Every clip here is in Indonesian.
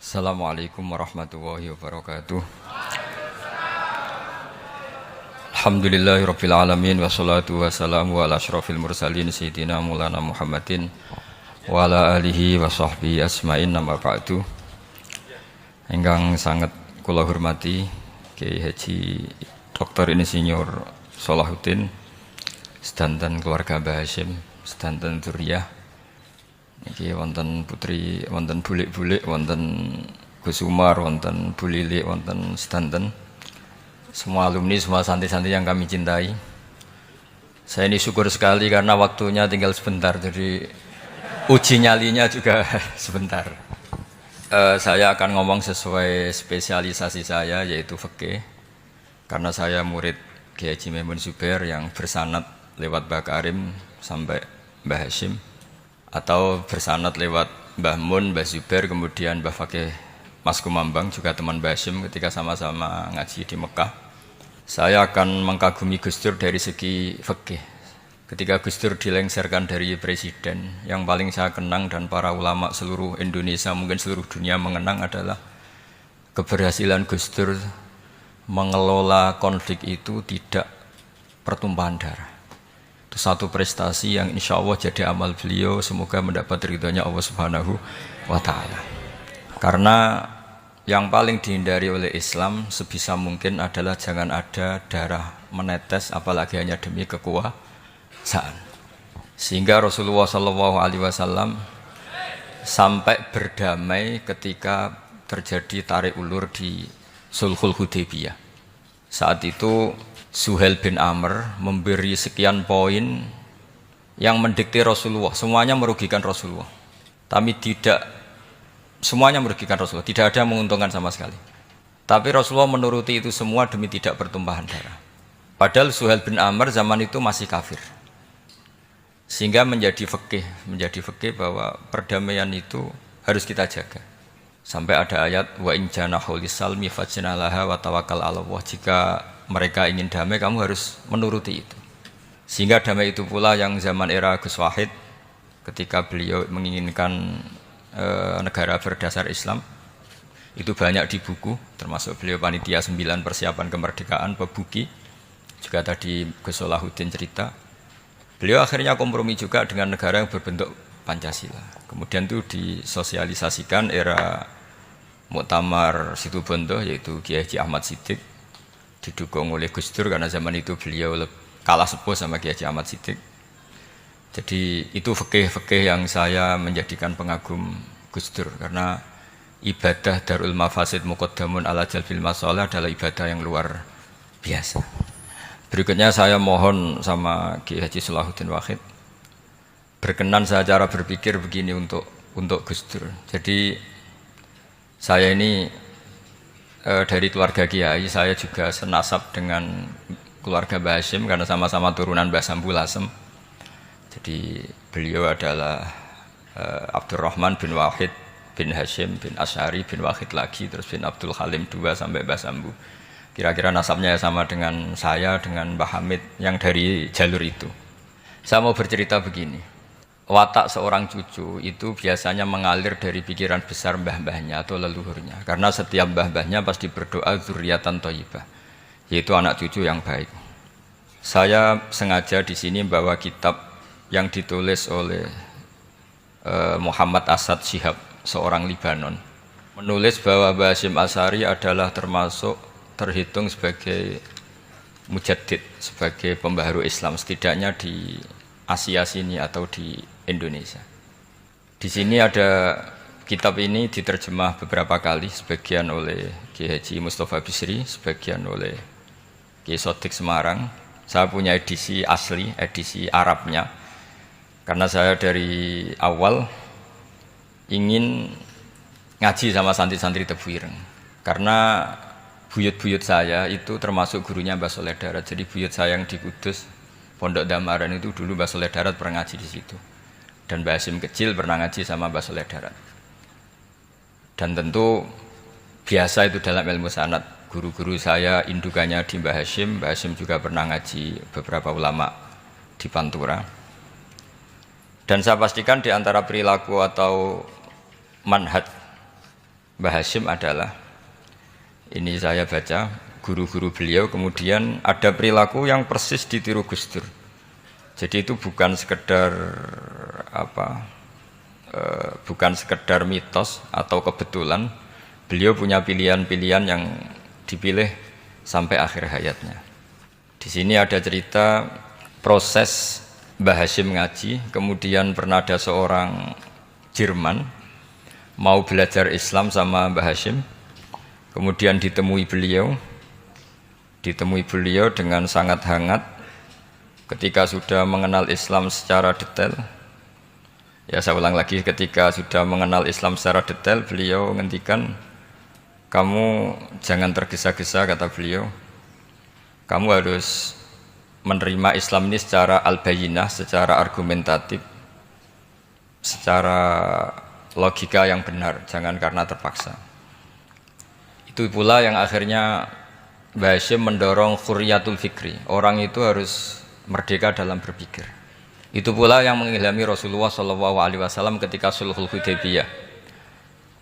Assalamualaikum warahmatullahi wabarakatuh. Alhamdulillahirabbil alamin wassalatu wassalamu ala asyrofil mursalin sayyidina Maulana Muhammadin wa ala alihi wa sahbihi asma'in nama ba'du. Ingkang sangat kula hormati Kiai Haji Dr. Insinyur Salahuddin sedanten keluarga Mbah Hasyim, sedanten dzurriyyah. Iki wonten putri, wonten bulik-bulik, wonten Gus Umar, wonten Bu Lilik, wonten sedanten semua alumni, semua santri-santri yang kami cintai. Saya ini syukur sekali karena waktunya tinggal sebentar, jadi uji nyalinya juga sebentar. Saya akan ngomong sesuai spesialisasi saya, yaitu fikih. Karena saya murid Kiai Haji Maimun Zubair yang bersanad lewat Mbah Karim sampai Mbah Hasyim, atau bersanad lewat Mbah Mun, Mbah Zubair, kemudian Mbah Fakih Mas Kumambang, juga teman Mbah Hasyim ketika sama-sama ngaji di Mekah. Saya akan mengkagumi Gus Dur dari segi fikih. Ketika Gus Dur dilengsarkan dari presiden, yang paling saya kenang dan para ulama seluruh Indonesia, mungkin seluruh dunia mengenang adalah keberhasilan Gus Dur mengelola konflik itu tidak pertumpahan darah. Satu prestasi yang insya Allah jadi amal beliau, semoga mendapat ridhonya Allah Subhanahu wa Ta'ala. Karena yang paling dihindari oleh Islam sebisa mungkin adalah jangan ada darah menetes, apalagi hanya demi kekuasaan. Sehingga Rasulullah SAW sampai berdamai ketika terjadi tarik ulur di Sulhul Hudaybiyah. Saat itu Suhail bin Amr memberi sekian poin yang mendikte Rasulullah, semuanya merugikan Rasulullah. Tapi tidak semuanya merugikan Rasulullah, tidak ada yang menguntungkan sama sekali. Tapi Rasulullah menuruti itu semua demi tidak pertumpahan darah. Padahal Suhail bin Amr zaman itu masih kafir. Sehingga menjadi fikih bahwa perdamaian itu harus kita jaga. Sampai ada ayat wa in janahu lisalmi fajnalaha wa tawakkal 'ala Allah. Jika mereka ingin damai, kamu harus menuruti itu. Sehingga damai itu pula yang zaman era Gus Wahid, ketika beliau menginginkan negara berdasar Islam, itu banyak di buku, termasuk beliau panitia 9 persiapan kemerdekaan, Pebuki, juga tadi Gus Salahuddin cerita. Beliau akhirnya kompromi juga dengan negara yang berbentuk Pancasila. Kemudian itu disosialisasikan era Muktamar Situbondo, yaitu Kiai Haji Ahmad Siddiq, didukung oleh Gus Dur karena zaman itu beliau kalah sepuh sama Kiai Haji Ahmad Siddiq. Jadi itu fikih yang saya menjadikan pengagum Gus Dur, karena ibadah Darul Mafasid Muqaddamun ala Jalbil Masalah adalah ibadah yang luar biasa. Berikutnya saya mohon sama Kiai Haji Salahuddin Wahid berkenan saya cara berpikir begini untuk Gus Dur. Jadi saya ini dari keluarga Kiai, saya juga senasab dengan keluarga Mbah Hasyim karena sama-sama turunan Mbah Sambu Lasem. Jadi beliau adalah Abdurrahman bin Wahid bin Hasyim bin Asy'ari bin Wahid lagi, terus bin Abdul Halim 2 sampai Mbah Sambu. Kira-kira nasabnya sama dengan saya, dengan Mbah Hamid yang dari jalur itu. Saya mau bercerita begini. Watak seorang cucu itu biasanya mengalir dari pikiran besar mbah-mbahnya atau leluhurnya. Karena setiap mbah-mbahnya pasti berdoa dzurriyyatan thayyibah, yaitu anak cucu yang baik. Saya sengaja di sini bawa kitab yang ditulis oleh Muhammad Asad Shihab, seorang Libanon. Menulis bahwa Mbah Hasyim Asy'ari adalah terhitung sebagai mujaddid, sebagai pembaharu Islam, setidaknya di Asia sini atau di Indonesia. Di sini ada kitab ini diterjemah beberapa kali, sebagian oleh Kiai Haji Mustafa Bisri, sebagian oleh Kiai Sodik Semarang. Saya punya edisi asli, edisi Arabnya, karena saya dari awal ingin ngaji sama santri-santri Tebu Ireng. Karena buyut-buyut saya itu termasuk gurunya Mbah Soleh Darat. Jadi buyut saya yang di Kudus, Pondok Damaran itu dulu Mbah Soleh Darat pernah ngaji di situ. Dan Mbah Hasyim kecil pernah ngaji sama Mbah Soleh Darat. Dan tentu biasa itu dalam ilmu sanad. Guru-guru saya indukannya di Mbah Hasyim. Mbah Hasyim juga pernah ngaji beberapa ulama di Pantura. Dan saya pastikan di antara perilaku atau manhaj Mbah Hasyim adalah, ini saya baca, guru-guru beliau, kemudian ada perilaku yang persis ditiru Gus Dur. Jadi itu bukan sekedar bukan sekedar mitos atau kebetulan. Beliau punya pilihan-pilihan yang dipilih sampai akhir hayatnya. Di sini ada cerita proses Mbah Hasyim ngaji, kemudian pernah ada seorang Jerman mau belajar Islam sama Mbah Hasyim, kemudian ditemui beliau dengan sangat hangat. Ketika sudah mengenal Islam secara detail, ya saya ulang lagi, ketika sudah mengenal Islam secara detail, beliau ngendikan, kamu jangan tergesa-gesa, kata beliau, kamu harus menerima Islam ini secara al-bayyinah, secara argumentatif, secara logika yang benar, jangan karena terpaksa. Itu pula yang akhirnya Mbah Hasyim mendorong khurriyatul fikri, orang itu harus merdeka dalam berpikir. Itu pula yang mengilhami Rasulullah SAW ketika Sulhul Hudaybiyah.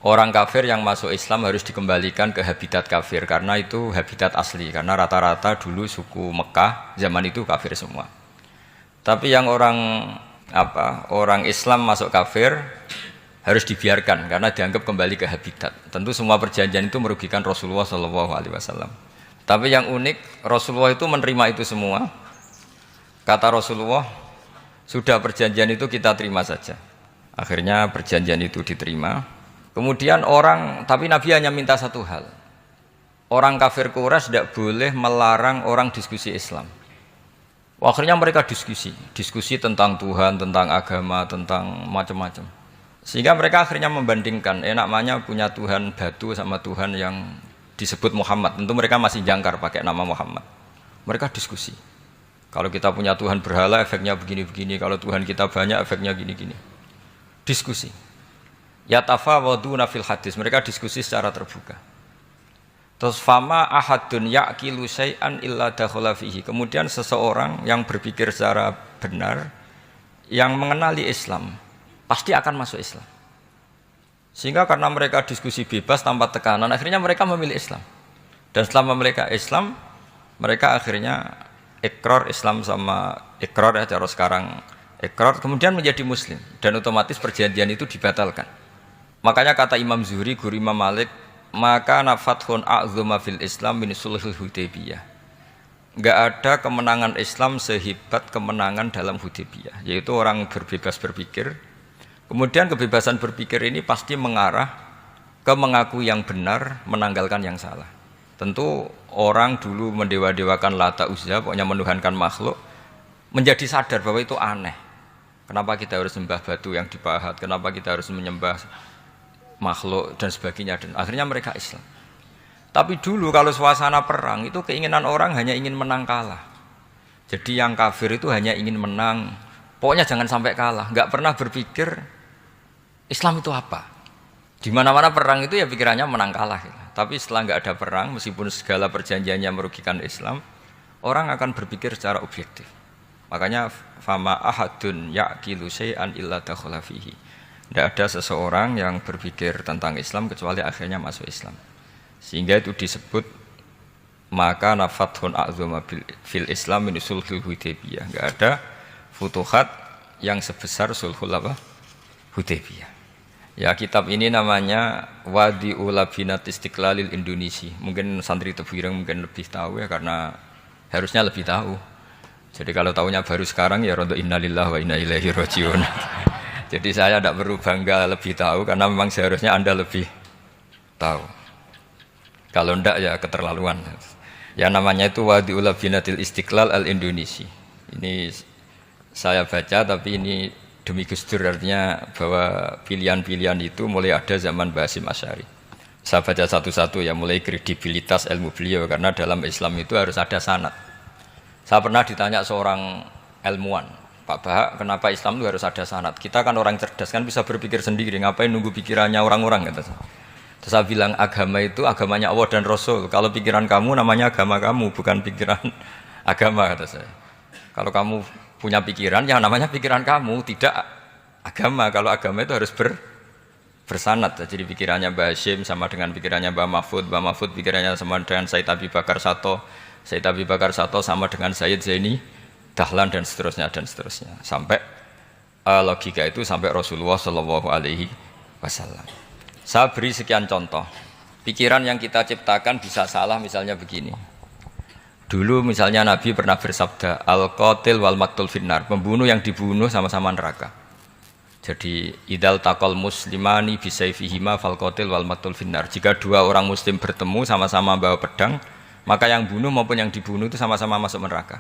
Orang kafir yang masuk Islam harus dikembalikan ke habitat kafir, karena itu habitat asli, karena rata-rata dulu suku Mekah zaman itu kafir semua. Tapi yang orang Islam masuk kafir harus dibiarkan karena dianggap kembali ke habitat. Tentu semua perjanjian itu merugikan Rasulullah SAW. Tapi yang unik, Rasulullah itu menerima itu semua. Kata Rasulullah, sudah perjanjian itu kita terima saja. Akhirnya perjanjian itu diterima. Kemudian tapi Nabi hanya minta satu hal. Orang kafir Quraisy tidak boleh melarang orang diskusi Islam. Akhirnya mereka diskusi tentang Tuhan, tentang agama, tentang macam-macam. Sehingga mereka akhirnya membandingkan, namanya punya Tuhan batu sama Tuhan yang disebut Muhammad. Tentu mereka masih jangkar pakai nama Muhammad. Mereka diskusi. Kalau kita punya Tuhan berhala, efeknya begini-begini. Kalau Tuhan kita banyak, efeknya gini-gini. Diskusi. Yatafawaduna fil hadis, mereka diskusi secara terbuka. Terus fama ahadun yaqilu syai'an illa dakhala fihi. Kemudian seseorang yang berpikir secara benar, yang mengenali Islam, pasti akan masuk Islam. Sehingga karena mereka diskusi bebas tanpa tekanan, akhirnya mereka memilih Islam. Dan selama mereka Islam, mereka akhirnya ikrar Islam sama ikrar, ya cara sekarang ikrar, kemudian menjadi Muslim. Dan otomatis perjanjian itu dibatalkan. Makanya kata Imam Zuhri, guru Imam Malik, maka nafathun a'zuma fil Islam min sulhul Hudaybiyah. Enggak ada kemenangan Islam sehebat kemenangan dalam Hudaybiyah, yaitu orang berbebas berpikir. Kemudian kebebasan berpikir ini pasti mengarah ke mengakui yang benar, menanggalkan yang salah. Tentu orang dulu mendewa-dewakan Lata Uzza, pokoknya menuhankan makhluk, menjadi sadar bahwa itu aneh. Kenapa kita harus menyembah batu yang dipahat? Kenapa kita harus menyembah makhluk dan sebagainya, dan akhirnya mereka Islam. Tapi dulu kalau suasana perang itu keinginan orang hanya ingin menang kalah. Jadi yang kafir itu hanya ingin menang, pokoknya jangan sampai kalah, nggak pernah berpikir Islam itu apa. Di mana-mana perang itu ya pikirannya menang kalah. Tapi setelah nggak ada perang, meskipun segala perjanjiannya merugikan Islam, orang akan berpikir secara objektif. Makanya fama ahadun yaqilu syai'an illa dakhala fihi. Tidak ada seseorang yang berpikir tentang Islam kecuali akhirnya masuk Islam. Sehingga itu disebut maka nafathun a'zuma fil Islam min sulhul Hudaybiyah. Enggak ada futuhat yang sebesar sulhul Hudaybiyah. Ya, kitab ini namanya Wadi'ul Labinat Istiqlalil Indonesia. Mungkin santri Tebuireng mungkin lebih tahu ya, karena harusnya lebih tahu. Jadi kalau tahunya baru sekarang ya rondo innalillahi wa inna ilaihi rajiun. Jadi saya tidak perlu bangga lebih tahu, karena memang seharusnya Anda lebih tahu. Kalau tidak ya keterlaluan. Ya namanya itu Wadi'ul Labinatil Istiqlal al-Indonesia. Ini saya baca, tapi ini demi Gus Dur, artinya bahwa pilihan-pilihan itu mulai ada zaman Mbah Hasyim Asy'ari. Saya baca satu-satu ya, mulai kredibilitas ilmu beliau, karena dalam Islam itu harus ada sanad. Saya pernah ditanya seorang ilmuwan, Pak Bahak, kenapa Islam itu harus ada sanad? Kita kan orang cerdas, kan bisa berpikir sendiri, ngapain nunggu pikirannya orang-orang, kata saya. Terus saya bilang, agama itu agamanya Allah dan Rasul. Kalau pikiran kamu namanya agama kamu, bukan pikiran agama, kata saya. Kalau kamu punya pikiran, yang namanya pikiran kamu, tidak agama. Kalau agama itu harus bersanad. Jadi pikirannya Mbah Hashim sama dengan pikirannya Mbah Mahfud pikirannya sama dengan Said Abi Bakar Sato sama dengan Sayyid Zaini Dahlan dan seterusnya sampai logika itu sampai Rasulullah Shallallahu Alaihi Wasallam. Saya beri sekian contoh. Pikiran yang kita ciptakan bisa salah, misalnya begini. Dulu misalnya Nabi pernah bersabda, al-qatil wal maqtul finnar, pembunuh yang dibunuh sama-sama neraka. Jadi idal taqal muslimani bisayfihima fal qatil wal maqtul finnar. Jika dua orang muslim bertemu sama-sama bawa pedang, maka yang bunuh maupun yang dibunuh itu sama-sama masuk neraka.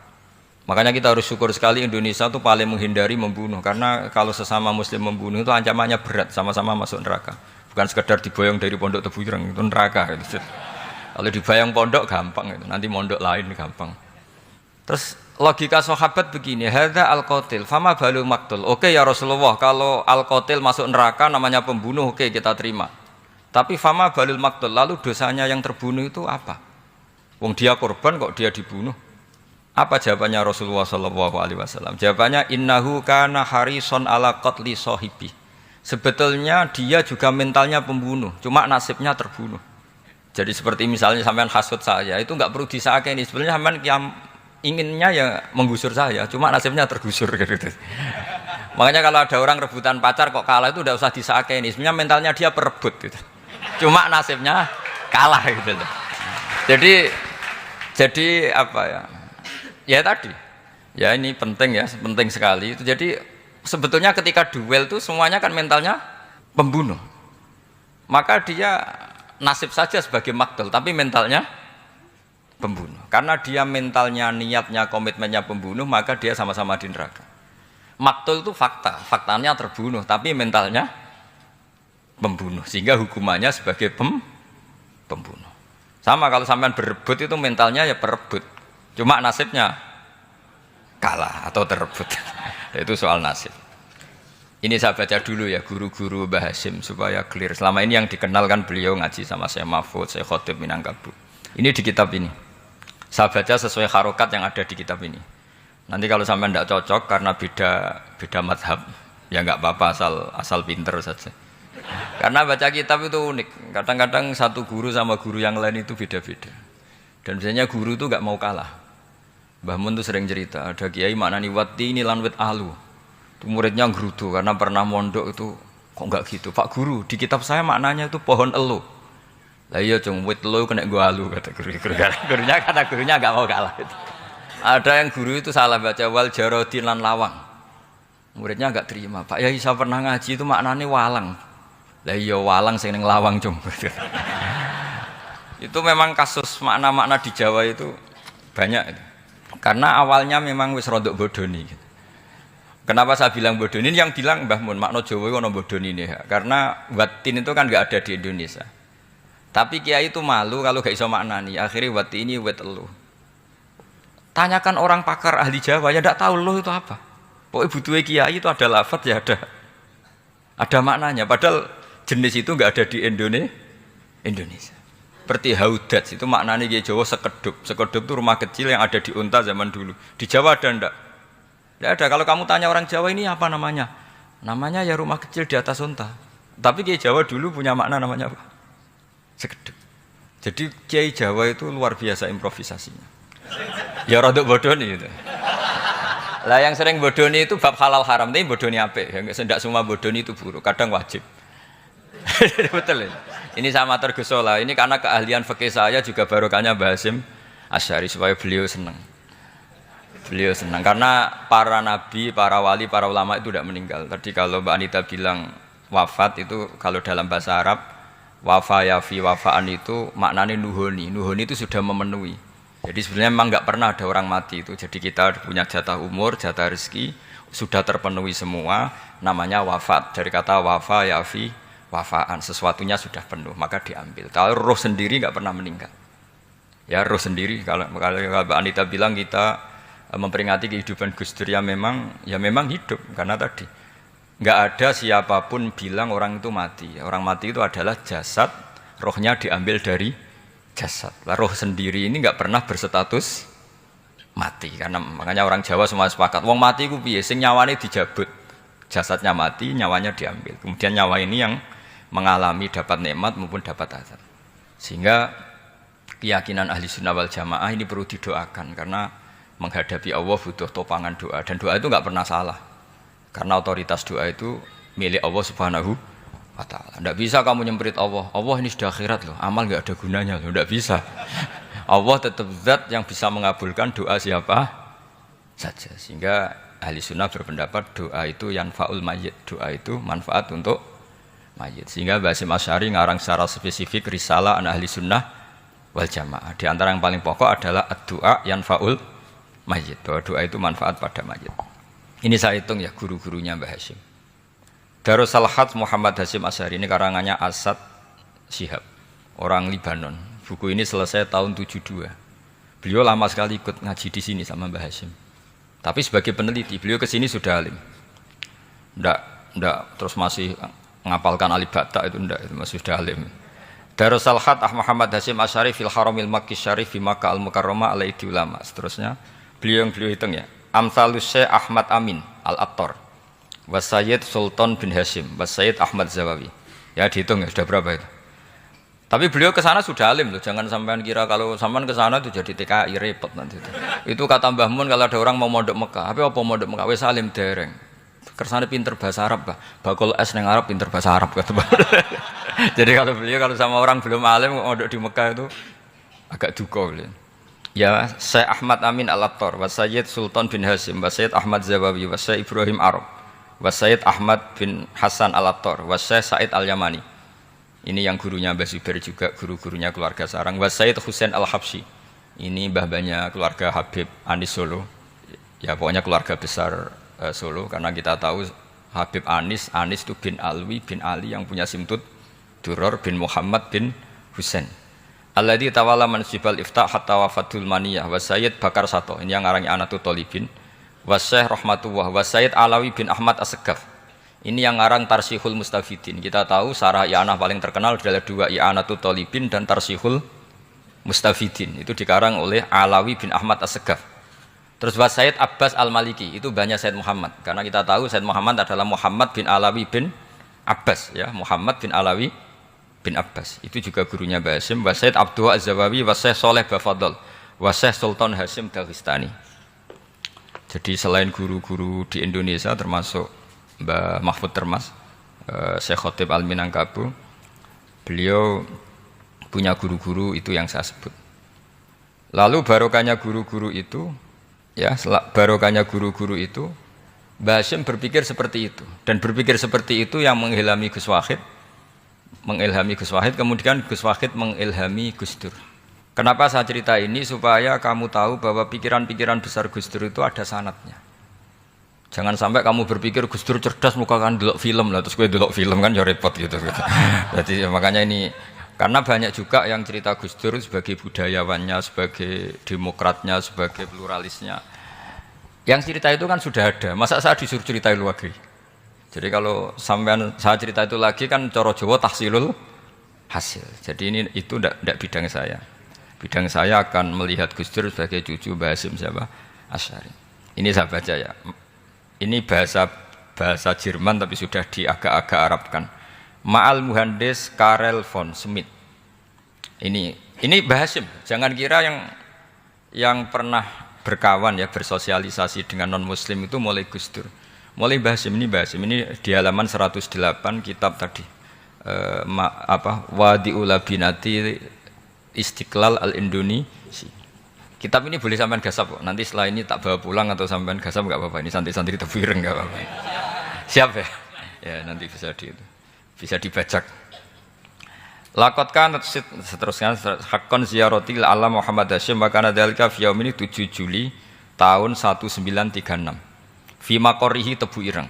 Makanya kita harus syukur sekali Indonesia itu paling menghindari membunuh, karena kalau sesama muslim membunuh itu ancamannya berat, sama-sama masuk neraka. Bukan sekedar diboyong dari pondok Tebu Ireng, itu neraka gitu. Kalau dibayang pondok gampang itu, nanti mondok lain gampang. Terus logika sahabat begini, hadza al-qatil fama balul maqtul. Oke ya Rasulullah, kalau al-qatil masuk neraka namanya pembunuh, oke kita terima. Tapi fama balul maqtul, lalu dosanya yang terbunuh itu apa? Wong dia korban kok dia dibunuh? Apa jawabannya Rasulullah sallallahu alaihi wasallam? Jawabannya innahu kana harison ala qatli sahibi. Sebetulnya dia juga mentalnya pembunuh, cuma nasibnya terbunuh. Jadi seperti misalnya sampean hasud saya, itu enggak perlu disakeni. Sebenarnya sampean yang inginnya ya menggusur saya, cuma nasibnya tergusur gitu. Makanya kalau ada orang rebutan pacar kok kalah itu udah usah disakeni. Sebenarnya mentalnya dia perebut gitu. Cuma nasibnya kalah gitu. Jadi apa ya? Ya tadi. Ya ini penting ya, penting sekali itu. Jadi sebetulnya ketika duel itu semuanya kan mentalnya pembunuh. Maka dia nasib saja sebagai maktul, tapi mentalnya pembunuh. Karena dia mentalnya, niatnya, komitmennya pembunuh, maka dia sama-sama di neraka. Maktul itu fakta, faktanya terbunuh, tapi mentalnya pembunuh, sehingga hukumannya sebagai pembunuh. Sama kalau sampean berebut itu mentalnya ya perebut, cuma nasibnya kalah atau terebut. Itu soal nasib. Ini saya baca dulu ya guru-guru Mbah Hashim supaya clear. Selama ini yang dikenal kan beliau ngaji sama saya Mahfud, saya Khotib Minangkabau. Ini di kitab ini. Saya baca sesuai harokat yang ada di kitab ini. Nanti kalau sampai tidak cocok karena beda madhab, ya nggak apa-apa asal pinter saja. Karena baca kitab itu unik. Kadang-kadang satu guru sama guru yang lain itu beda-beda. Dan biasanya guru itu nggak mau kalah. Mbah Mun tuh sering cerita, ada kiai maknani wati ini lan wit alu. Itu muridnya gerutu karena pernah mondok itu kok nggak gitu. Pak guru, di kitab saya maknanya itu pohon elu. Lah iya cung wit elu kena gua alu kata gurunya karena gurunya nggak mau kalah. Gitu. Ada yang guru itu salah baca wal jarodin lan lawang. Muridnya nggak terima. Pak Yai saya pernah ngaji itu maknanya walang. Lah iya walang sing ning lawang cung. Itu memang kasus makna-makna di Jawa itu banyak itu. Karena awalnya memang wis rodok bodoni gitu. Kenapa saya bilang bodoni? Ini yang bilang Mbah Mun makna Jawa ono bodoni ini. Karena watin itu kan nggak ada di Indonesia. Tapi kiai itu malu kalau gak iso maknani. Akhirnya wati ini wet elu. Tanyakan orang pakar ahli Jawa ya ndak tahu lo itu apa. Pokoknya butuhnya kiai itu ada lafaz ya ada maknanya. Padahal jenis itu nggak ada di Indonesia. Seperti haudat itu maknanya kiai Jawa sekedup. Sekedup itu rumah kecil yang ada di unta zaman dulu. Di Jawa ada ndak? Nggak ada. Kalau kamu tanya orang Jawa ini apa namanya? Namanya ya rumah kecil di atas unta. Tapi kiai Jawa dulu punya makna namanya apa? Sekedup. Jadi kiai Jawa itu luar biasa improvisasinya. Ya rodok bodoni itu. Lah yang sering bodoni itu bab halal haram, tapi bodoni apik. Enggak semua bodoni itu buruk, kadang wajib. Betul. Ini sama tergesola. Ini karena keahlian fikih saya juga barokahnya Mbah Hashim Asy'ari supaya beliau senang. Beliau senang karena para nabi, para wali, para ulama itu tidak meninggal. Tadi kalau Mbak Anita bilang wafat itu kalau dalam bahasa Arab wafa yafi wafaan itu maknanya nuhoni. Nuhoni itu sudah memenuhi. Jadi sebenarnya memang nggak pernah ada orang mati itu. Jadi kita punya jatah umur, jatah rezeki sudah terpenuhi semua. Namanya wafat dari kata wafa yafi wafaan. Sesuatunya sudah penuh maka diambil. Kalau roh sendiri nggak pernah meninggal. Ya roh sendiri kalau Mbak Anita bilang kita memperingati kehidupan Gus Dur ya memang hidup karena tadi nggak ada siapapun bilang orang itu mati. Orang mati itu adalah jasad, rohnya diambil dari jasad. Lah roh sendiri ini nggak pernah berstatus mati karena makanya orang Jawa semua sepakat. Wong mati ku piye? Sing nyawane dijabut, jasadnya mati, nyawanya diambil. Kemudian nyawa ini yang mengalami dapat nikmat maupun dapat azab. Sehingga keyakinan ahli sunnah wal jamaah ini perlu didoakan karena menghadapi Allah butuh topangan doa dan doa itu nggak pernah salah karena otoritas doa itu milik Allah Subhanahu wa Ta'ala. Tidak bisa kamu nyemprit Allah, Allah ini sudah akhirat loh, amal nggak ada gunanya loh, tidak bisa. Allah tetap zat yang bisa mengabulkan doa siapa saja. Sehingga ahli sunnah berpendapat doa itu yanfa'ul mayyit, doa itu manfaat untuk mayit. Sehingga Basim Asy'ari ngarang secara spesifik risalah an ahli sunnah wal jamaah. Di antara yang paling pokok adalah ad-du'a yanfa'ul mayyit, bahwa doa itu manfaat pada mayit. Ini saya hitung ya guru-gurunya Mbah Hasyim. Darus Salhat Muhammad Hasyim Asy'ari ini karangannya Asad Syihab, orang Libanon. Buku ini selesai tahun 72. Beliau lama sekali ikut ngaji di sini sama Mbah Hasyim. Tapi sebagai peneliti, beliau ke sini sudah alim. Ndak terus masih ngapalkan alif bata itu ndak, itu masih sudah alim. Darus Salhat Muhammad Hasyim Asy'ari fil Haramil Makki Syarif fi Makkah al-Mukarramah alaihi ulama. Seterusnya beliau hitung ya. Amsalus Syekh Ahmad Amin Al-Attar wa Sayyid Sultan bin Hasyim wa Sayyid Ahmad Zawawi. Ya dihitung ya sudah berapa itu. Tapi beliau ke sana sudah alim loh. Jangan sampean kira kalau sampean ke sana itu jadi TKI repot nanti itu. Itu kata Mbah Mun kalau ada orang mau mondok Mekah. Apa mondok Mekah wis alim dereng. Kersane pinter bahasa Arab, Bah. Bakul es neng Arab pinter bahasa Arab kata Bah. Jadi kalau beliau kalau sama orang belum alim mondok di Mekah itu agak duka beliau. Ya, Syekh Ahmad Amin Al-Attar, wa Sayyid Sultan bin Hasyim, wa Sayyid Ahmad Zawawi, wa Syekh Ibrahim Arab, wa Sayyid Ahmad bin Hasan Al-Attar, wa Syekh Said Al-Yamani. Ini yang gurunya Mbah Zubair juga guru-gurunya keluarga sarang. Wa Sayyid Husain Al-Habsyi. Ini mbah-mbahnya keluarga Habib Anis Solo. Ya pokoknya keluarga besar Solo karena kita tahu Habib Anis itu bin Alwi bin Ali yang punya simtud Duror bin Muhammad bin Husain. Alladzi tawalla mansibal iftah hatta wafatul maniyah wa Sayyid Bakar Sato. Ini yang ngarang Anatu Thalibin. Wa Syekh Rahmatullah wa Sayyid Alawi bin Ahmad As-Segaf. Ini yang ngarang Tarsihul Mustafidin. Kita tahu sarah i'anah paling terkenal adalah dua I'anatu Thalibin dan Tarsihul Mustafidin. Itu dikarang oleh Alawi bin Ahmad As-Segaf. Terus wa Sayyid Abbas Al-Maliki, itu banyak Sayyid Muhammad. Karena kita tahu Sayyid Muhammad adalah Muhammad bin Alawi bin Abbas, ya, Muhammad bin Alawi bin Abbas. Itu juga gurunya Mbah Hasyim. Wa Sayyid Abdul Az-Zawawi wa Syekh Saleh Bafadl wa Syekh Sultan Hasyim Daghestani. Jadi selain guru-guru di Indonesia termasuk Mbah Mahfud Termas, Syekh Khotib Al-Minangkabau, beliau punya guru-guru itu yang saya sebut. Lalu barokahnya guru-guru itu, ya, barokahnya guru-guru itu, Mbah Hasyim berpikir seperti itu, dan berpikir seperti itu yang mengilhami Gus Wahid, kemudian Gus Wahid mengilhami Gus Dur. Kenapa saya cerita ini? Supaya kamu tahu bahwa pikiran-pikiran besar Gus Dur itu ada sanadnya. Jangan sampai kamu berpikir Gus Dur cerdas muka kan delok film lah, terus gue delok film kan ya repot gitu. Jadi makanya ini, karena banyak juga yang cerita Gus Dur sebagai budayawannya, sebagai demokratnya, sebagai pluralisnya. Yang cerita itu kan sudah ada, masa saya disuruh ceritain lagi? Jadi kalau sampean saya cerita itu lagi kan coro Jawa tahsilul hasil. Jadi ini itu tidak bidang saya. Bidang saya akan melihat Gus Dur sebagai cucu Mbah Hasyim siapa? Asy'ari. Ini saya baca ya. Ini bahasa Jerman tapi sudah diagak-agak Arabkan. Ma'al Muhandis Karel von Schmidt. Ini Mbah Hasyim. Jangan kira yang pernah berkawan ya, bersosialisasi dengan non muslim itu mulai Gus Dur. Mulai Mbah Hasyim ini di halaman 108 kitab tadi. Wadi'ul Labinati Istiqlal Al-Indonesia. Kitab ini boleh sampean gasap kok. Nanti setelah ini tak bawa pulang atau sampean gasap enggak apa-apa. Ini santri-santri tebireng enggak apa-apa. Siap ya? Ya nanti bisa dibajak. Lakotkan seterusnya hakon ziyarati ala Muhammad Hasyim wa kana dzalika fi yaumini 7 Juli tahun 1936. Fi maqorihi Tebu Ireng.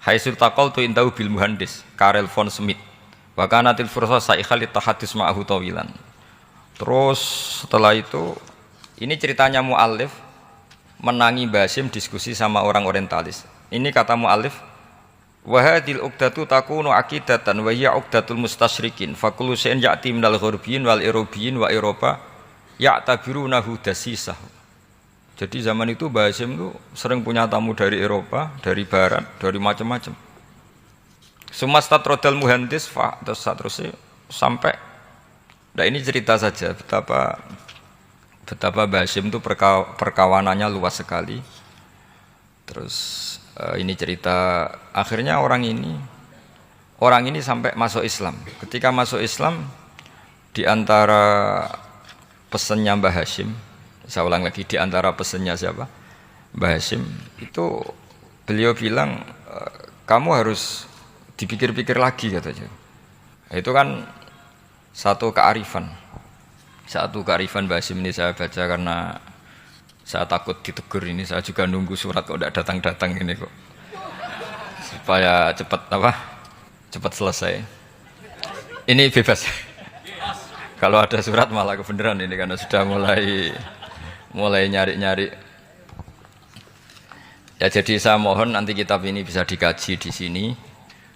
Haitsu taqaltu indahu bil muhandis Karel von Schmidt. Wa kanatil fursa saikhal tahadus ma'ahu tawilan. Terus setelah itu ini ceritanya mu'allif menangi Mbah Hasyim diskusi sama orang orientalis. Ini kata mu'allif, wa hadhil uqdatu takunu aqidatan wa hiya uqdatul mustasyrikin fa kullu shay'in ya'ti minal ghurbiyin wal irobiyyin wa Eropa ya'tabirunahu dasisah. Jadi zaman itu Mbah Hasyim itu sering punya tamu dari Eropa, dari barat, dari macam-macam. Sumastatrodal muhandis terus seterusnya sampai. Nah ini cerita saja betapa Mbah Hasyim itu perkawanannya luas sekali. Terus ini cerita akhirnya orang ini sampai masuk Islam. Ketika masuk Islam, di antara pesannya Mbah Hasyim, saya ulang lagi, di antara pesannya siapa? Mbah Hasyim itu beliau bilang kamu harus dipikir-pikir lagi katanya. Itu kan satu kearifan Mbah Hasyim ini saya baca karena saya takut ditegur ini. Saya juga nunggu surat kok tidak datang-datang ini kok, supaya cepat selesai. Ini bebas. Kalau ada surat malah kebenaran ini karena sudah mulai nyari-nyari. Ya jadi saya mohon nanti kitab ini bisa dikaji di sini.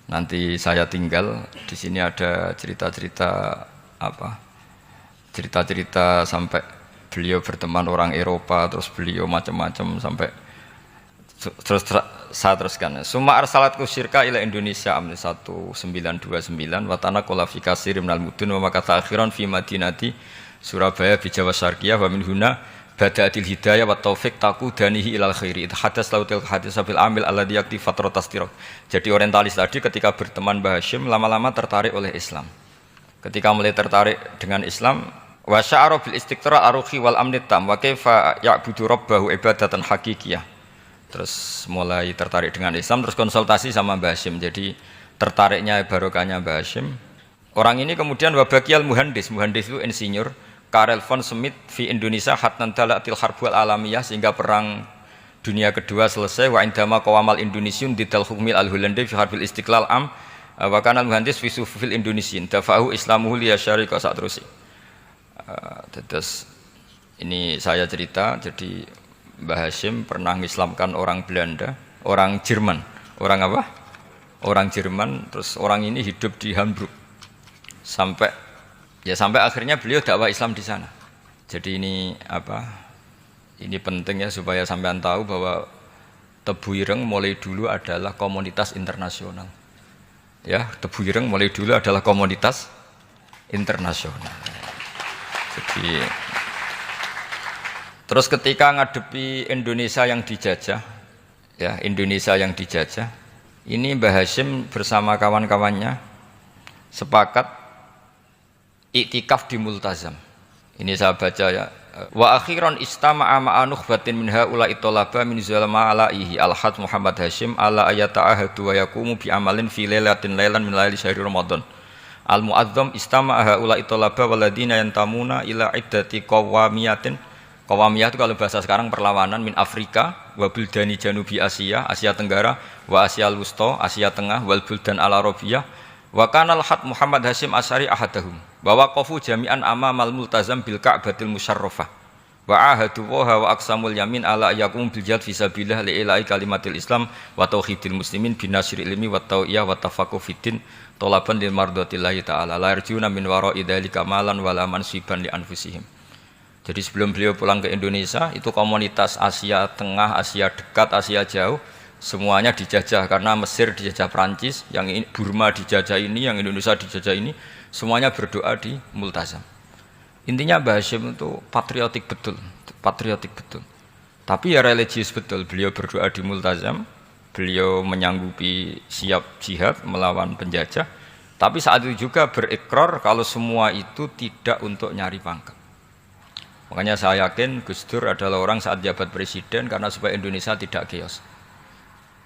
Nanti saya tinggal di sini ada cerita-cerita sampai beliau berteman orang Eropa, terus beliau macam-macam sampai terus saya teruskan. Summa arsalatku syirka ila Indonesia amni 1929 watana qolafi kasir minal mudun wa makata akhiran fi madinati Surabaya bi Jawa Syarqiyah wa min huna bada'atil hidayah wa taufiq taqudanihi ilal khairi. Hadas lautil hadis bil amil alladhi yakti fatratas tiraq. Jadi orientalis tadi ketika berteman Mbah Hasyim lama-lama tertarik oleh Islam. Ketika mulai tertarik dengan Islam, wa sya'ara bil istiqra aruhi wal amni tam wa kaifa ya'budu rabbahu ibadatan hakikiyah. Terus mulai tertarik dengan Islam, terus konsultasi sama Mbah Hasyim. Jadi tertariknya barokahnya Mbah Hasyim. Orang ini kemudian wabakiyal muhandis itu insinyur Karel von Schmidt di Indonesia hatan dalatil harbul alamiyah sehingga perang dunia kedua selesai. Wa indama qawamal Indonesiun didal hukmil al-Hulandi fi harbil istiqlal am wa kana al-muhandis fi sufil Indonesian dafa'u islamuhu li syarika saterusi. Terus ini saya cerita, jadi Mbah Hasyim pernah mengislamkan orang Belanda, orang Jerman. Orang apa? Orang Jerman, terus orang ini hidup di Hamburg. Sampai akhirnya beliau dakwah Islam di sana. Jadi ini penting ya supaya sampean tahu bahwa Tebu Ireng mulai dulu adalah komunitas internasional. Ya, Tebu Ireng mulai dulu adalah komunitas internasional. Jadi terus ketika ngadepi Indonesia yang dijajah, ini Mbah Hasyim bersama kawan-kawannya sepakat iktikaf di Multazam. Ini saya baca ya. Wa akhiran istama'a ma'a nukhbatin min haula'i talaba min zalama alaihi al-had Muhammad Hasyim ala ayata'ahadu wa yaqumu bi amalin fi lailatin lailan min laili syahri Ramadan. Al-mu'azzam istama'a haula'i talaba waladina yantamuna ila iddati qawamiyatin. Qawamiyah itu kalau bahasa sekarang perlawanan min Afrika wa buldani janubi Asia, Asia Tenggara, wa Asia Wusta, Asia Tengah, wal buldan al-Arabiyah. Wa kana al-had Muhammad Hasyim Asy'ari ahadahum. Wa waqafu jami'an amamal multazam bil Ka'batil musyarrafah. Wa ahadu wa aqsamul yamin ala yakum bil jihad fi sabilillah li ilahi kalimatil Islam wa tauhidil muslimin bin nasri ilmi wa tau'iyah wa tafaqquh fiddin talaban lil mardatillahi ta'ala la yarjuna min wara'i dzalika malan wala mansiban li anfusihim. Jadi sebelum beliau pulang ke Indonesia, itu komunitas Asia Tengah, Asia Dekat, Asia Jauh, semuanya dijajah karena Mesir dijajah Prancis, yang Burma dijajah ini, yang Indonesia dijajah ini, semuanya berdoa di Multazam. Intinya Mbah Hasyim itu patriotik betul. Tapi ya religius betul. Beliau berdoa di Multazam, beliau menyanggupi siap jihad melawan penjajah. Tapi saat itu juga berikrar kalau semua itu tidak untuk nyari pangkat. Makanya saya yakin Gus Dur adalah orang saat jabat presiden karena supaya Indonesia tidak chaos.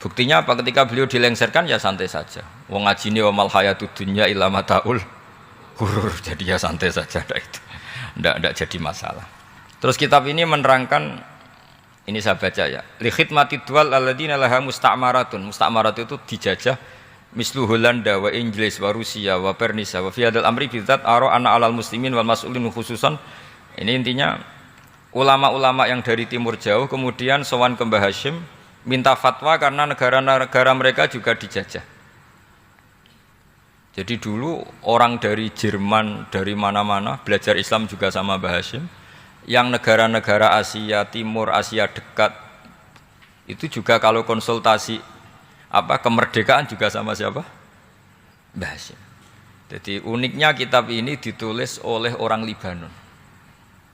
Buktinya apa? Ketika beliau dilengsarkan ya santai saja. Wong ngajine wa mal hayatud dunya illa mataul ghurur. Jadi ya santai saja itu. Enggak jadi masalah. Terus kitab ini menerangkan, ini saya baca ya. Li khidmati dual alladziina laha musta'maratun. Musta'marat itu dijajah mislu Holanda wa Inggris wa Rusia wa Pernisa wa fi hadzal amri bidzat ara ana alal muslimin wal mas'ulin khususan. Ini intinya ulama-ulama yang dari timur jauh kemudian sowan ke Mbah Hasyim minta fatwa karena negara-negara mereka juga dijajah. Jadi dulu orang dari Jerman, dari mana-mana belajar Islam juga sama Mbah Hasyim. Yang negara-negara Asia Timur, Asia Dekat itu juga kalau konsultasi kemerdekaan juga sama siapa? Mbah Hasyim. Jadi uniknya kitab ini ditulis oleh orang Libanon.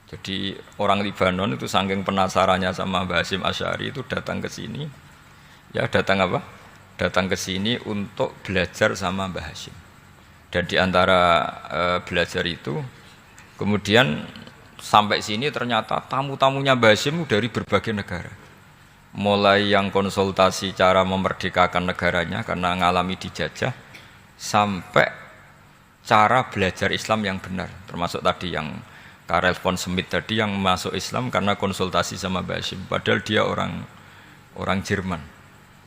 Jadi orang Libanon itu saking penasarannya sama Mbah Hasyim Asy'ari itu datang ke sini. Ya datang apa? Datang ke sini untuk belajar sama Mbah Hasyim. Dan di antara belajar itu kemudian sampai sini ternyata tamu-tamunya Mbah Hasyim dari berbagai negara. Mulai yang konsultasi cara memerdekakan negaranya karena mengalami dijajah sampai cara belajar Islam yang benar, termasuk tadi yang Karel von Schmidt tadi yang masuk Islam karena konsultasi sama Mbah Hasyim, padahal dia orang Jerman.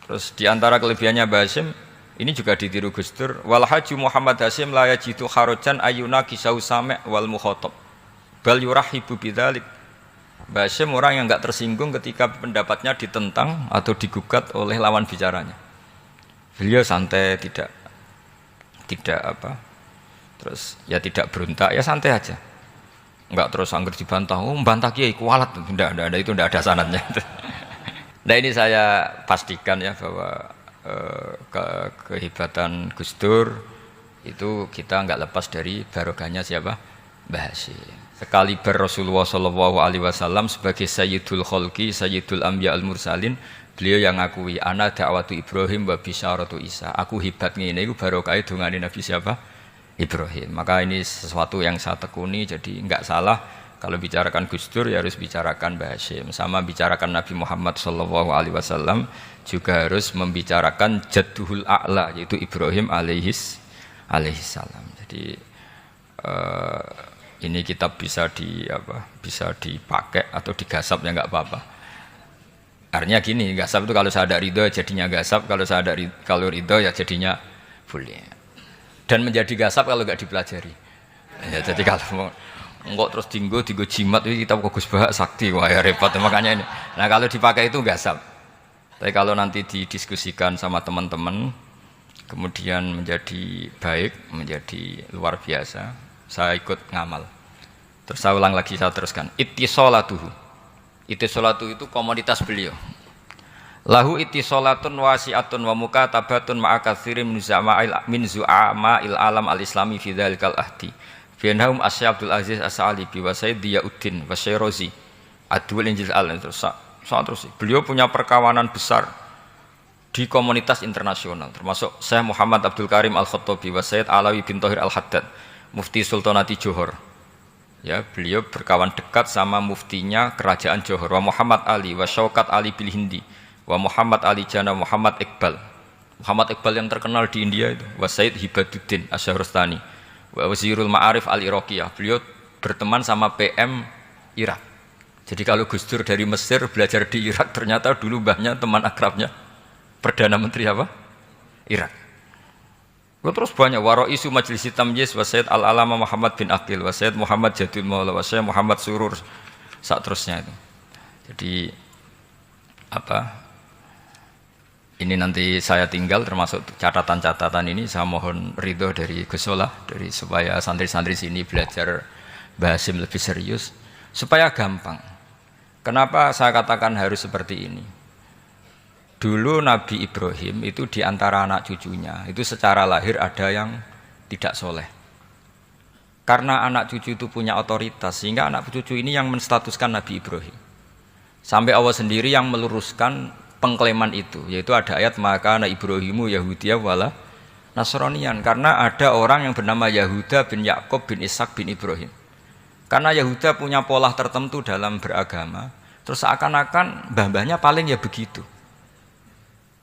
Terus di antara kelebihannya Mbah Hasyim ini juga ditiru Gus Dur, wal haju Muhammad Hasyim la yajidu kharajan ayuna kisau sami' wal mukhatab bal yurahibu bidzalik. Mbah Hasyim orang yang enggak tersinggung ketika pendapatnya ditentang atau digugat oleh lawan bicaranya. Beliau santai, tidak terus ya tidak berontak, ya santai aja. Enggak terus angger dibantah, membantah kiai kualat, itu enggak ada sanadnya. Nah ini saya pastikan ya bahwa kehebatan Gus Dur itu kita enggak lepas dari barokahnya siapa? Mbah Hasyim. Sekali Rasulullah sallallahu alaihi wasallam sebagai Sayyidul Khalqi, Sayyidul Anbiya al Mursalin, beliau yang ngakui ana da'watu Ibrahim wa bisyaratu Isa. Aku hebat ngene iku barokah dongane Nabi siapa? Ibrahim. Maka ini sesuatu yang saya tekuni, jadi enggak salah kalau bicarakan Gus Dur ya harus bicarakan Mbah Hasyim. Sama bicarakan Nabi Muhammad sallallahu alaihi wasallam juga harus membicarakan Jadduhul A'la yaitu Ibrahim alaihis salam. Jadi ini kitab bisa dipakai atau digasap ya enggak apa-apa. Artinya gini, gasap itu kalau saya ada ridho jadinya gasap, kalau ridho ya jadinya boleh. Dan menjadi gasap kalau enggak dipelajari. Ya, jadi kalau enggak terus dinggo jimat itu kitab Gus Bahak sakti, wah ya repot makanya ini. Nah kalau dipakai itu gasap. Tapi kalau nanti didiskusikan sama teman-teman, kemudian menjadi baik, menjadi luar biasa, saya ikut ngamal. Terus saya ulang lagi, saya teruskan. Ittisolatuhu itu komoditas beliau. Lahu ittisolatun wasi'atun wa mukatabatun ma'a katsirin min zu'ama'il alam al-islami fi dzalikal ahdi. Bianhum Asy Abdul Aziz As-Sa'alibi wa Sayyid Diyauddin wa Syairozi Adwul Injil al terus. Beliau punya perkawanan besar di komunitas internasional, termasuk Syekh Muhammad Abdul Karim Al-Khattabi wa Sayyid Alawi bin Thahir Al-Haddad, Mufti Sultanati Johor. Ya, beliau berkawan dekat sama muftinya kerajaan Johor, wa Muhammad Ali wa Syaukat Ali bil Hindi, wa Muhammad Ali Jana Muhammad Iqbal. Muhammad Iqbal yang terkenal di India itu, wa Sayyid Hibaduddin Asy-Syahrastani, wa Wazirul Ma'arif Al-Iraqiyah. Beliau berteman sama PM Irak. Jadi kalau Gus Dur dari Mesir belajar di Irak, ternyata dulu mbahnya teman akrabnya Perdana Menteri apa? Irak. Terus banyak waro isu Majelis Tamyiz wa Sayyid Al-Alama Muhammad bin Aqil wa Sayyid Muhammad Jadul Maula wa Sayyid Muhammad Surur saat terusnya itu. Jadi ini nanti saya tinggal termasuk catatan-catatan ini, saya mohon ridho dari Gus Solah dari supaya santri-santri sini belajar Mbah Hasyim lebih serius supaya gampang. Kenapa saya katakan harus seperti ini? Dulu Nabi Ibrahim itu di antara anak cucunya itu secara lahir ada yang tidak soleh. Karena anak cucu itu punya otoritas sehingga anak cucu ini yang menstatuskan Nabi Ibrahim. Sampai Allah sendiri yang meluruskan pengklaiman itu, yaitu ada ayat maka anak Ibrahimu Yahudiyah wala Nasranian, karena ada orang yang bernama Yahuda bin Yakub bin Ishak bin Ibrahim. Karena Yahuda punya pola tertentu dalam beragama, terus seakan-akan mbah-mbahnya paling ya begitu.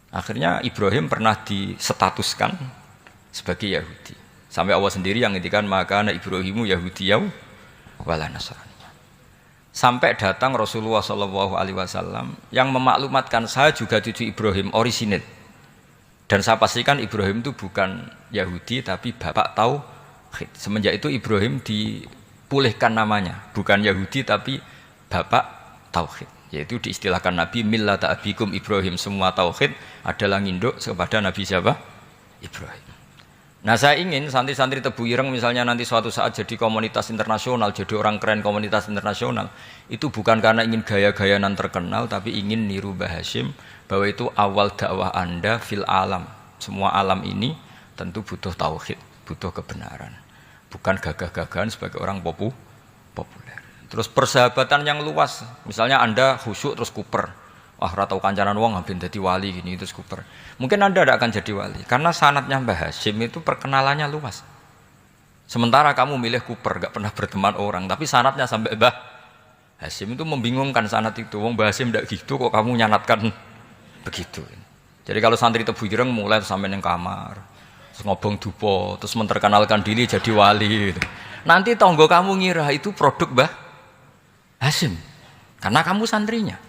Akhirnya Ibrahim pernah disetatuskan sebagai Yahudi. Sampai Allah sendiri yang ngendikan maka anak Ibrahimu Yahudiyah wala Nasrani. Sampai datang Rasulullah SAW yang memaklumatkan saya juga cucu Ibrahim orisinil. Dan saya pastikan Ibrahim itu bukan Yahudi tapi bapak tauhid. Semenjak itu Ibrahim dipulihkan namanya, bukan Yahudi tapi bapak tauhid. Yaitu diistilahkan Nabi millata abikum Ibrahim, semua tauhid adalah nginduk kepada Nabi siapa? Ibrahim. Nah saya ingin santri-santri Tebu Ireng misalnya nanti suatu saat jadi komunitas internasional, jadi orang keren komunitas internasional, itu bukan karena ingin gaya-gayanan terkenal, tapi ingin niru Mbah Hasyim bahwa itu awal dakwah Anda fil alam, semua alam ini tentu butuh tauhid, butuh kebenaran. Bukan gagah-gagahan sebagai orang populer. Terus persahabatan yang luas, misalnya Anda khusyuk terus kuper. Wah, ora tau kancanan wong ben dadi wali gini terus kuper. Mungkin Anda tidak akan jadi wali karena sanadnya Mbah Hasyim itu perkenalannya luas. Sementara kamu milih kuper, gak pernah berteman orang, tapi sanadnya sampai Mbah Hasyim itu membingungkan sanad itu. Wong Mbah Hasyim ndak gitu kok kamu nyanatkan begitu. Jadi kalau santri Tebu Ireng mulai sampai neng kamar, terus ngobong dupo, terus menterkenalkan diri jadi wali. Gitu. Nanti tonggo kamu ngira itu produk Mbah Hasyim, karena kamu santrinya.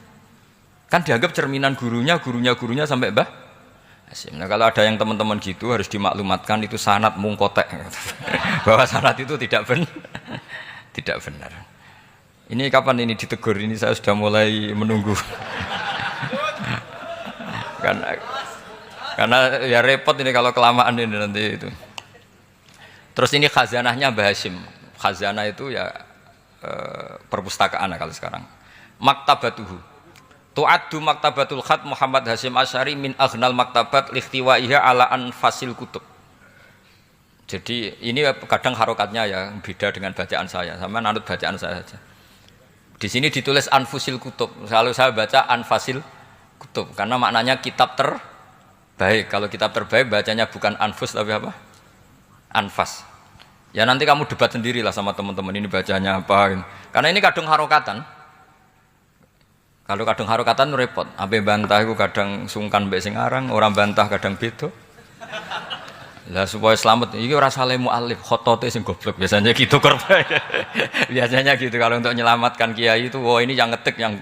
Kan dianggap cerminan gurunya sampai Mbah Hasyim. Nah kalau ada yang teman-teman gitu harus dimaklumatkan itu sanad mungkotek, bahwa sanad itu tidak benar. Ini kapan ini ditegur? Ini saya sudah mulai menunggu. Karena ya repot ini kalau kelamaan ini nanti itu. Terus ini khazanahnya Mbah Hasyim. Khazanah itu ya perpustakaan kalau sekarang. Maktabatuhu. Tu'addu maktabatul khat Muhammad Hasyim Asy'ari min aghnal maktabat likhtiwaiha ala anfasil kutub. Jadi ini kadang harokatnya ya beda dengan bacaan saya. Sama nanut bacaan saya saja. Di sini ditulis anfusil kutub. Kalau saya baca anfasil kutub karena maknanya kitab terbaik. Kalau kitab terbaik bacanya bukan anfus tapi apa? Anfas. Ya nanti kamu debat sendirilah sama teman-teman ini bacanya apa. Karena ini kadang harokatan. Kalau kadang harokatan repot. Ape bantah itu kadang sungkan mbek sing aran, orang bantah kadang beda. Lah supaya selamat iki ora saleh mualif, khotote sing goblok biasanya gitu korban. Biasanya gitu kalau untuk menyelamatkan kiai itu oh ini yang ngetik yang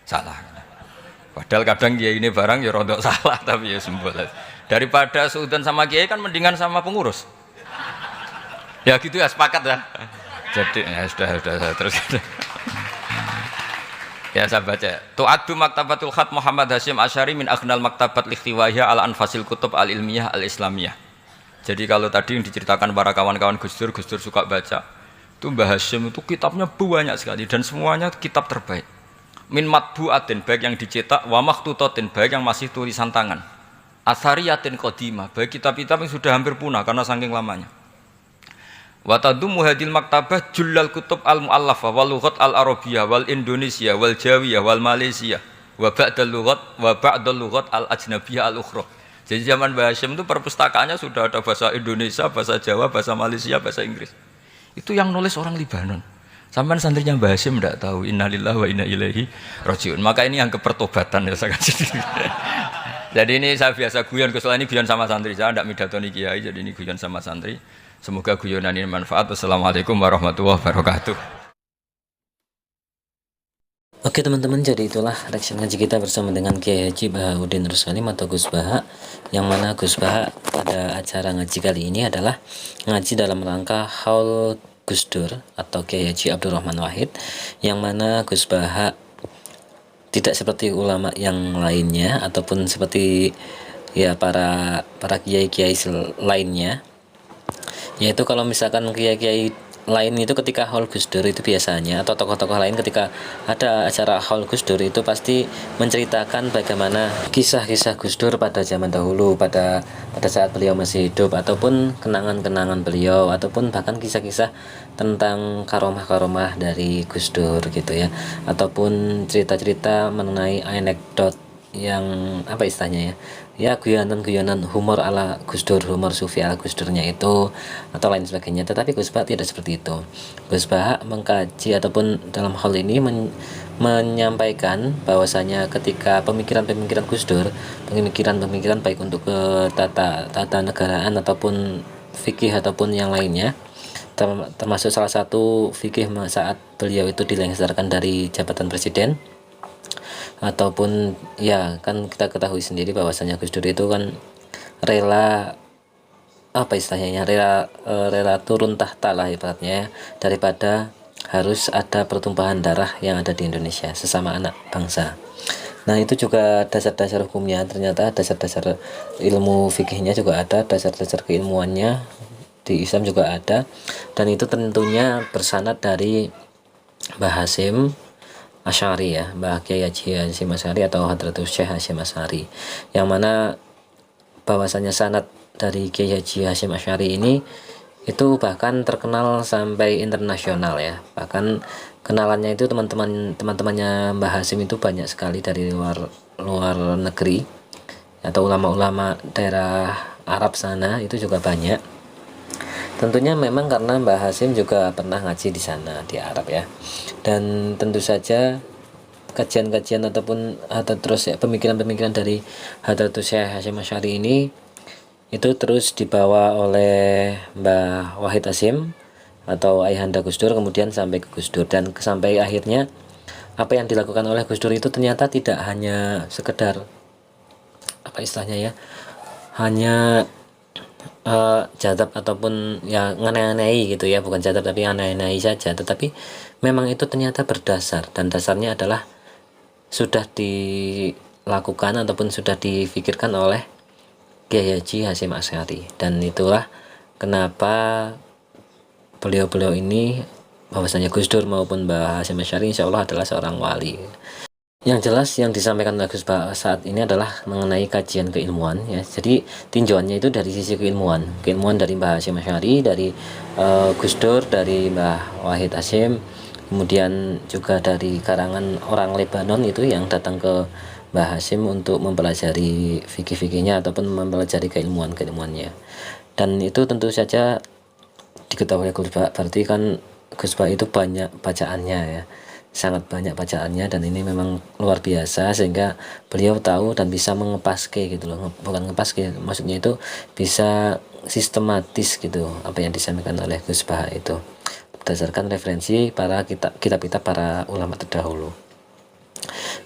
salah. Padahal kadang kiai ini barang ya rodok salah tapi ya sembol. Daripada suudzon sama kiai kan mendingan sama pengurus. Ya gitu ya sepakat ya. Jadi ya sudah terus. Ya saya baca. Tu'addu maktabatul khat Muhammad Hasyim Asy'ari min aghnal maktabat likhtiwaiha al anfasil kutub al ilmiyah al islamiyah. Jadi kalau tadi yang diceritakan para kawan-kawan Gus Dur suka baca. Itu Mbah Hasyim itu kitabnya banyak sekali dan semuanya kitab terbaik. Min matbu'atin baik yang dicetak wa makhtutatin baik yang masih tulisan tangan. Athariyatin qadimah baik kitab-kitab yang sudah hampir punah karena saking lamanya. Wa tadummu hadil maktabah jullal kutub al muallafah wal lughat al arabiyyah wal indonesia wal jawiyah wal malaysia wa ba'dal lughat al ajnabiyyah al ukhra. Jadi zaman Mbah Hasyim itu perpustakaannya sudah ada bahasa Indonesia, bahasa Jawa, bahasa Malaysia, bahasa Inggris. Itu yang nulis orang Libanon. Sampai santrinya Mbah Hasyim tidak tahu innalillahi wa inna ilaihi rajiun. Maka ini yang kepertobatan ya saya kasih. Jadi ini saya biasa guyon, kesoalnya ini guyon sama santri. Saya tidak midatoni kiai, jadi ini guyon sama santri. Semoga guyonan ini manfaat. Wassalamualaikum warahmatullahi wabarakatuh. Oke teman-teman, jadi itulah reaction ngaji kita bersama dengan Kiai Haji Bahauddin Rus Salim atau Gus Baha. Yang mana Gus Baha pada acara ngaji kali ini adalah ngaji dalam rangka Haul Gus Dur atau Kiai Haji Abdurrahman Wahid. Yang mana Gus Baha tidak seperti ulama yang lainnya ataupun seperti ya para kiai-kiai lainnya. Yaitu kalau misalkan kiai-kiai lain itu ketika haul Gus Dur itu biasanya atau tokoh-tokoh lain ketika ada acara haul Gus Dur itu pasti menceritakan bagaimana kisah-kisah Gus Dur pada zaman dahulu, pada saat beliau masih hidup, ataupun kenangan-kenangan beliau, ataupun bahkan kisah-kisah tentang karomah-karomah dari Gus Dur gitu ya, ataupun cerita-cerita mengenai anekdot yang apa istilahnya ya guyonan humor ala Gus Dur, humor sufi ala Gus Durnya itu atau lain sebagainya. Tetapi Gus Baha tidak seperti itu. Gus Baha mengkaji ataupun dalam hal ini menyampaikan bahwasanya ketika pemikiran Gus Dur, pemikiran baik untuk tata negaraan ataupun fikih ataupun yang lainnya, termasuk salah satu fikih saat beliau itu dilengsarkan dari jabatan presiden, ataupun ya kan kita ketahui sendiri bahwasanya Gus Dur itu kan rela apa istilahnya rela turun tahta lah ibaratnya daripada harus ada pertumpahan darah yang ada di Indonesia sesama anak bangsa. Nah itu juga dasar-dasar hukumnya, ternyata dasar-dasar ilmu fikihnya juga ada, dasar-dasar keilmuannya di Islam juga ada, dan itu tentunya bersanad dari Mbah Hasyim Asy'ari ya, Mbah Kiai Haji Hasyim Asy'ari atau Hadratus Syekh Hasyim Asy'ari, yang mana bahwasanya sanad dari Kiai Haji Hasyim Asy'ari ini itu bahkan terkenal sampai internasional ya. Bahkan kenalannya itu teman-temannya Mbah Hasyim itu banyak sekali dari luar negeri, atau ulama-ulama daerah Arab sana itu juga banyak. Tentunya memang karena Mbah Hasyim juga pernah ngaji di sana di Arab ya. Dan tentu saja kajian-kajian ataupun atau terus ya pemikiran-pemikiran dari Hadratus Syekh Hasyim Asy'ari ini itu terus dibawa oleh Mbah Wahid Hasyim atau Ayahanda Gus Dur, kemudian sampai ke Gus Dur, dan sampai akhirnya apa yang dilakukan oleh Gus Dur itu ternyata tidak hanya sekedar apa istilahnya ya, hanya jadab ataupun ya nganai-nganai gitu ya, bukan jadab tapi anai-anai saja, tetapi memang itu ternyata berdasar, dan dasarnya adalah sudah dilakukan ataupun sudah difikirkan oleh Kiai Haji Hasyim Asy'ari. Dan itulah kenapa beliau-beliau ini, bahwasanya Gus Dur maupun Mbah Hasyim Asy'ari insya Allah adalah seorang wali. Yang jelas yang disampaikan oleh Gus Bah saat ini adalah mengenai kajian keilmuan ya. Jadi tinjauannya itu dari sisi keilmuan dari Mbah Hasyim Asy'ari, dari Gus Dur, dari Mbah Wahid Hasyim, kemudian juga dari karangan orang Lebanon itu yang datang ke Mbah Hasyim untuk mempelajari fikih-fikihnya ataupun mempelajari keilmuannya. Dan itu tentu saja diketahui Gus Bah, berarti kan Gus Bah itu banyak bacaannya ya, sangat banyak bacaannya, dan ini memang luar biasa sehingga beliau tahu dan bisa mengepaske gitu loh, bukan ngepaske, maksudnya itu bisa sistematis gitu apa yang disampaikan oleh Gus Bah itu berdasarkan referensi para kitab-kitab para ulama terdahulu.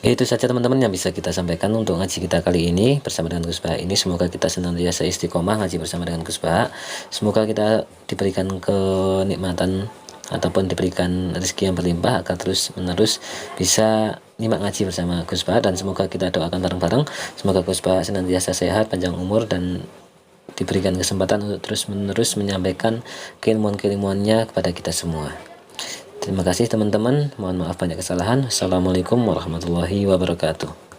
Ya, itu saja teman-teman yang bisa kita sampaikan untuk ngaji kita kali ini bersama dengan Gus Bah ini. Semoga kita senantiasa istiqomah ngaji bersama dengan Gus Bah. Semoga kita diberikan kenikmatan ataupun diberikan rezeki yang berlimpah agar terus menerus bisa nyimak ngaji bersama Gus Bah, dan semoga kita doakan bareng-bareng semoga Gus Bah senantiasa sehat, panjang umur, dan diberikan kesempatan untuk terus menerus menyampaikan keilmuan-keilmuannya kepada kita semua. Terima kasih teman-teman, mohon maaf banyak kesalahan. Assalamualaikum warahmatullahi wabarakatuh.